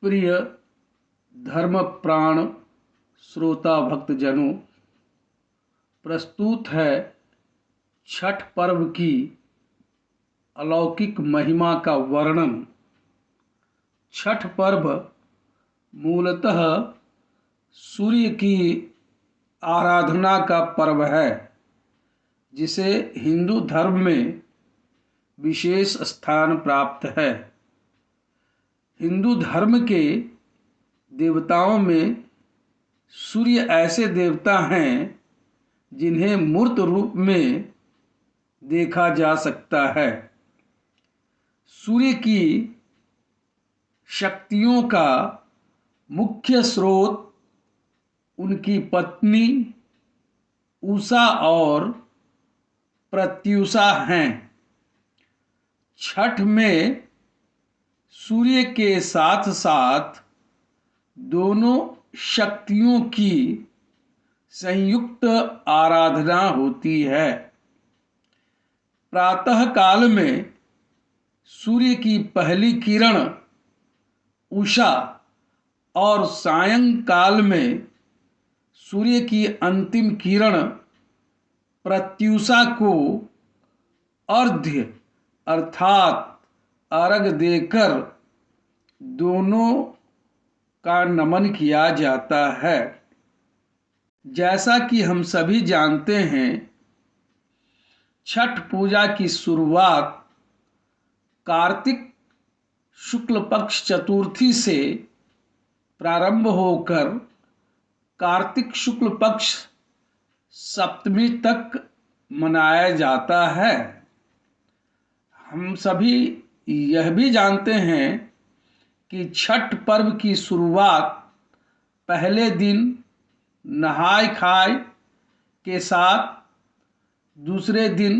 प्रिय धर्मप्राण श्रोता भक्तजनों, प्रस्तुत है छठ पर्व की अलौकिक महिमा का वर्णन। छठ पर्व मूलतः सूर्य की आराधना का पर्व है, जिसे हिंदू धर्म में विशेष स्थान प्राप्त है। हिंदू धर्म के देवताओं में सूर्य ऐसे देवता हैं जिन्हें मूर्त रूप में देखा जा सकता है। सूर्य की शक्तियों का मुख्य स्रोत उनकी पत्नी उषा और प्रत्युषा हैं। छठ में सूर्य के साथ साथ दोनों शक्तियों की संयुक्त आराधना होती है। प्रातः काल में सूर्य की पहली किरण उषा और सायंकाल में सूर्य की अंतिम किरण प्रत्युषा को अर्घ्य अर्थात अर्घ देकर दोनों का नमन किया जाता है। जैसा कि हम सभी जानते हैं, छठ पूजा की शुरुआत कार्तिक शुक्ल पक्ष चतुर्थी से प्रारंभ होकर कार्तिक शुक्ल पक्ष सप्तमी तक मनाया जाता है। हम सभी यह भी जानते हैं कि छठ पर्व की शुरुआत पहले दिन नहाय खाय के साथ, दूसरे दिन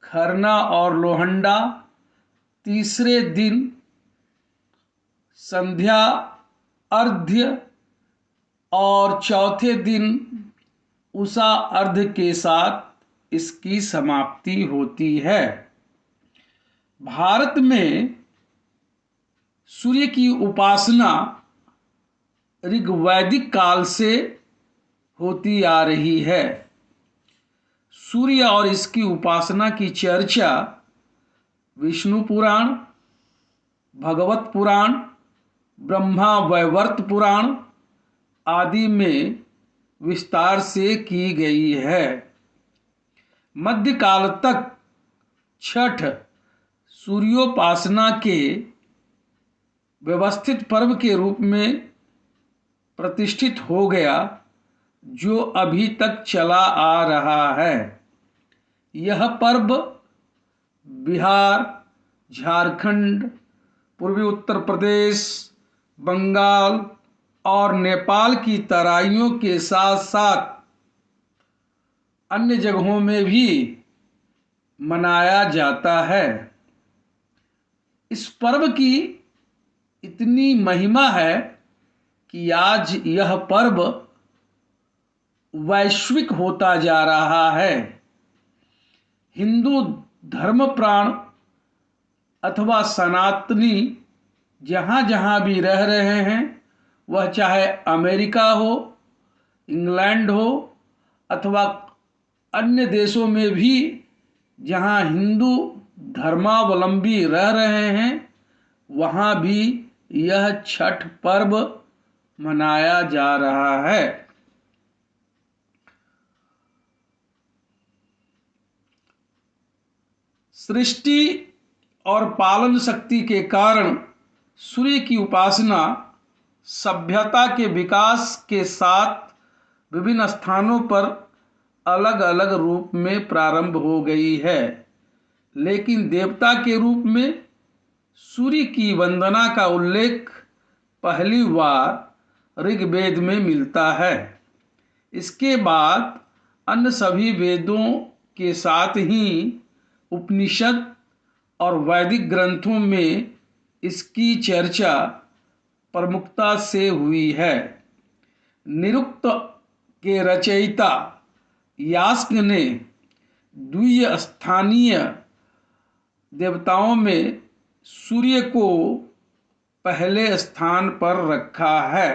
खरना और लोहंडा, तीसरे दिन संध्या अर्घ्य और चौथे दिन उषा अर्घ्य के साथ इसकी समाप्ति होती है। भारत में सूर्य की उपासना ऋग्वैदिक काल से होती आ रही है। सूर्य और इसकी उपासना की चर्चा विष्णु पुराण, भगवत पुराण, ब्रह्मा वैवर्त पुराण आदि में विस्तार से की गई है। मध्यकाल तक छठ सूर्योपासना के व्यवस्थित पर्व के रूप में प्रतिष्ठित हो गया, जो अभी तक चला आ रहा है। यह पर्व बिहार, झारखंड, पूर्वी उत्तर प्रदेश, बंगाल और नेपाल की तराइयों के साथ साथ अन्य जगहों में भी मनाया जाता है। इस पर्व की इतनी महिमा है कि आज यह पर्व वैश्विक होता जा रहा है। हिंदू धर्मप्राण अथवा सनातनी जहाँ जहाँ भी रह रहे हैं, वह चाहे अमेरिका हो, इंग्लैंड हो अथवा अन्य देशों में भी जहाँ हिंदू धर्मावलंबी रह रहे हैं, वहाँ भी यह छठ पर्व मनाया जा रहा है। सृष्टि और पालन शक्ति के कारण सूर्य की उपासना सभ्यता के विकास के साथ विभिन्न स्थानों पर अलग अलग रूप में प्रारंभ हो गई है, लेकिन देवता के रूप में सूर्य की वंदना का उल्लेख पहली बार ऋग्वेद में मिलता है। इसके बाद अन्य सभी वेदों के साथ ही उपनिषद और वैदिक ग्रंथों में इसकी चर्चा प्रमुखता से हुई है। निरुक्त के रचयिता यास्क ने द्वितीय स्थानीय देवताओं में सूर्य को पहले स्थान पर रखा है।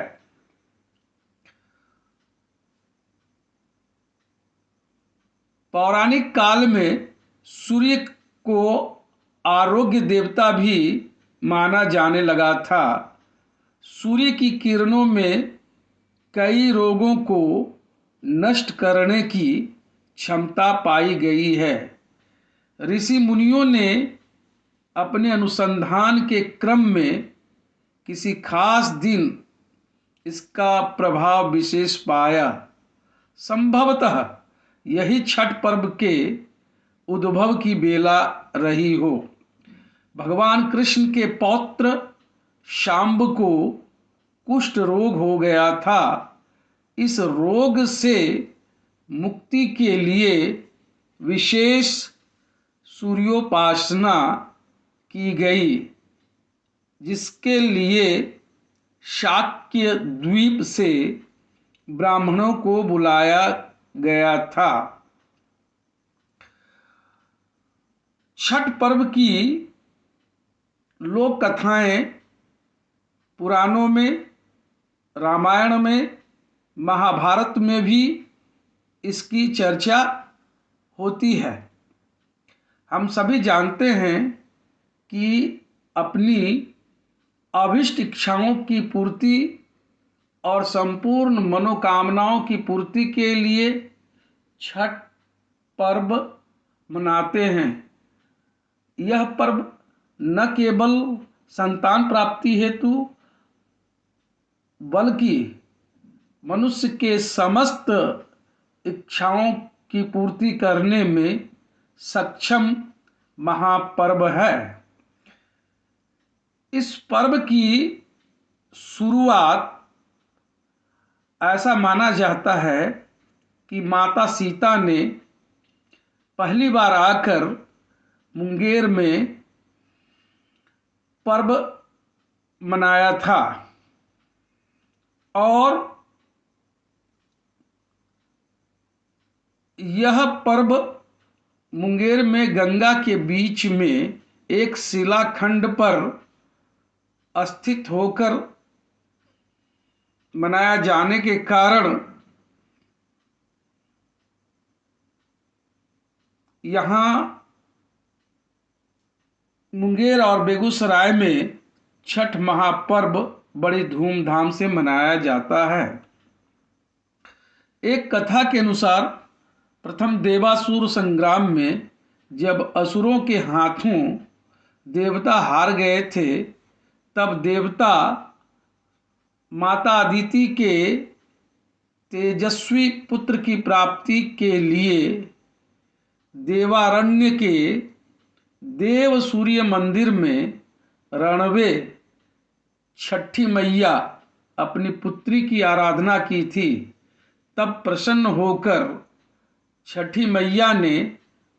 पौराणिक काल में सूर्य को आरोग्य देवता भी माना जाने लगा था। सूर्य की किरणों में कई रोगों को नष्ट करने की क्षमता पाई गई है। ऋषि मुनियों ने अपने अनुसंधान के क्रम में किसी खास दिन इसका प्रभाव विशेष पाया। संभवतः यही छठ पर्व के उद्भव की बेला रही हो। भगवान कृष्ण के पौत्र शांब को कुष्ठ रोग हो गया था। इस रोग से मुक्ति के लिए विशेष सूर्योपासना की गई, जिसके लिए शाक्य द्वीप से ब्राह्मणों को बुलाया गया था। छठ पर्व की लोक कथाएं पुराणों में, रामायण में, महाभारत में भी इसकी चर्चा होती है। हम सभी जानते हैं कि अपनी अभिष्ट इच्छाओं की पूर्ति और संपूर्ण मनोकामनाओं की पूर्ति के लिए छठ पर्व मनाते हैं। यह पर्व न केवल संतान प्राप्ति हेतु बल्कि मनुष्य के समस्त इच्छाओं की पूर्ति करने में सक्षम महापर्व है। इस पर्व की शुरुआत ऐसा माना जाता है कि माता सीता ने पहली बार आकर मुंगेर में पर्व मनाया था और यह पर्व मुंगेर में गंगा के बीच में एक शिलाखंड पर स्थित होकर मनाया जाने के कारण यहाँ मुंगेर और बेगूसराय में छठ महापर्व बड़ी धूमधाम से मनाया जाता है। एक कथा के अनुसार प्रथम देवासुर संग्राम में जब असुरों के हाथों देवता हार गए थे, तब देवता माता अदिति के तेजस्वी पुत्र की प्राप्ति के लिए देवारण्य के देव सूर्य मंदिर में रणवे छठी मैया अपनी पुत्री की आराधना की थी। तब प्रसन्न होकर छठी मैया ने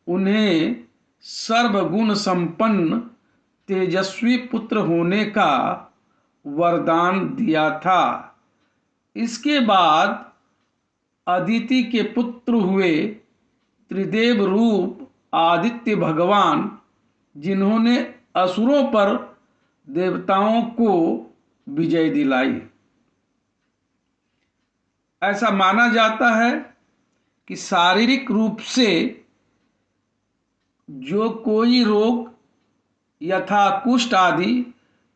उन्हें सर्वगुण संपन्न तेजस्वी पुत्र होने का वरदान दिया था। इसके बाद अदिति के पुत्र हुए त्रिदेव रूप आदित्य भगवान, जिन्होंने असुरों पर देवताओं को विजय दिलाई। ऐसा माना जाता है कि शारीरिक रूप से जो कोई रोग यथा कुष्ठ आदि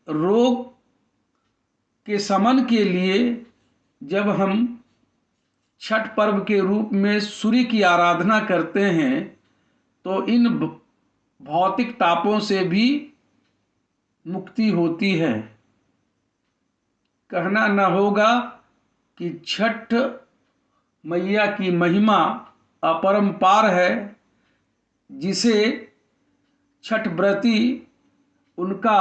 रोग के शमन के लिए जब हम छठ पर्व के रूप में सूर्य की आराधना करते हैं, तो इन भौतिक तापों से भी मुक्ति होती है। कहना न होगा कि छठ मैया की महिमा अपरंपार है, जिसे छठ व्रती उनका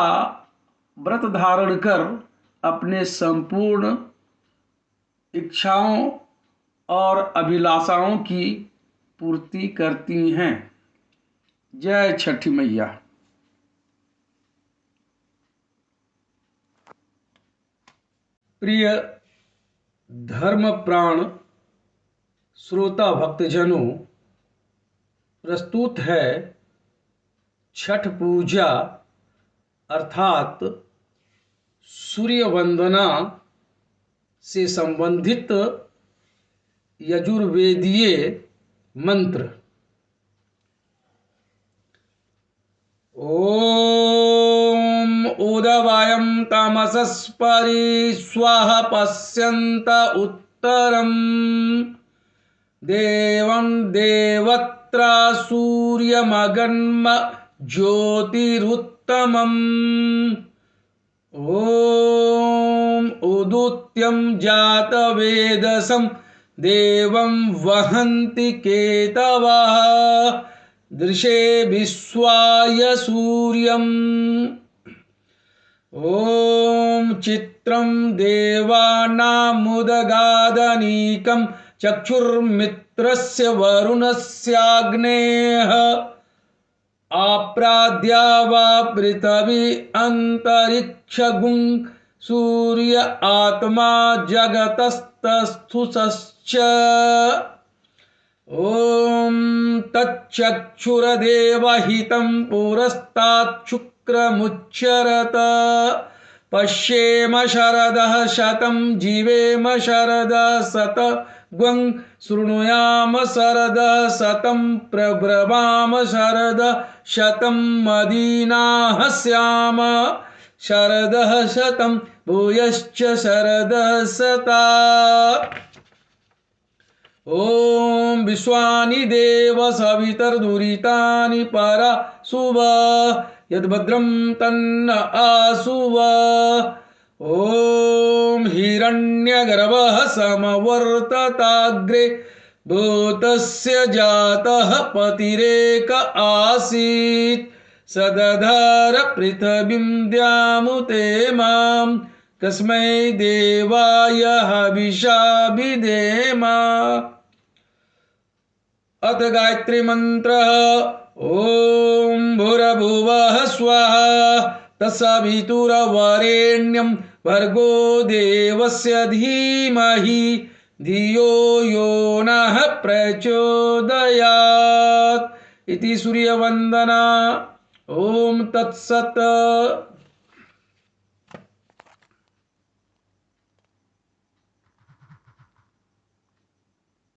व्रत धारण कर अपने संपूर्ण इच्छाओं और अभिलाषाओं की पूर्ति करती हैं। जय छठी मैया। प्रिय धर्म प्राण श्रोता भक्तजनों, प्रस्तुत है छठ पूजा अर्थात सूर्य वंदना से संबंधित यजुर्वेदीय मंत्र। ओम उदवायं तमसस्परि स्वाहा पश्यन्त उत्तरम् देवं देवत्रा सूर्यमगन्म ज्योतिरुत्तमम् ओम उदुत्यं जातवेदसं देवं वहन्ति केतवः दृशे विश्वाय सूर्यम् ओम चित्रं देवानामुदगादनीकं चक्षुर्मित्रस्य वरुणस्याग्नेः आप्राद्या वा पृथिवी अंतरिक्षगुं सूर्य आत्मा जगतस्तस्थुषश्च ओम तच्चक्षुरदेवहितं पुरस्तात् शुक्रमुच्चरत पश्येम शरदः शतं जीवेम शरदः शतग्वं शृणुयाम शरदः शतं प्रब्रवाम शरदः शतं मदीनाः स्याम शरदः शतं भूयश्च शरदः शता ओम विश्वानि देव सवितर्दुरितानि परा सुव यद्भद्रं तन्न आसुव ओम हिरण्यगर्भः समवर्तताग्रे भूतस्य जातः पतिरेक आसीत् सदधार पृथिवीं द्यामुते मां तस्मै देवाय हविषा विधेम। अथ गायत्री मंत्र। ओम भूर्भुवः स्वः तत्सवितुर्वरेण्यं भर्गो देवस्य धीमहि धियो यो नः प्रचोदयात्। इति सूर्यवंदना। ओम तत्सत्।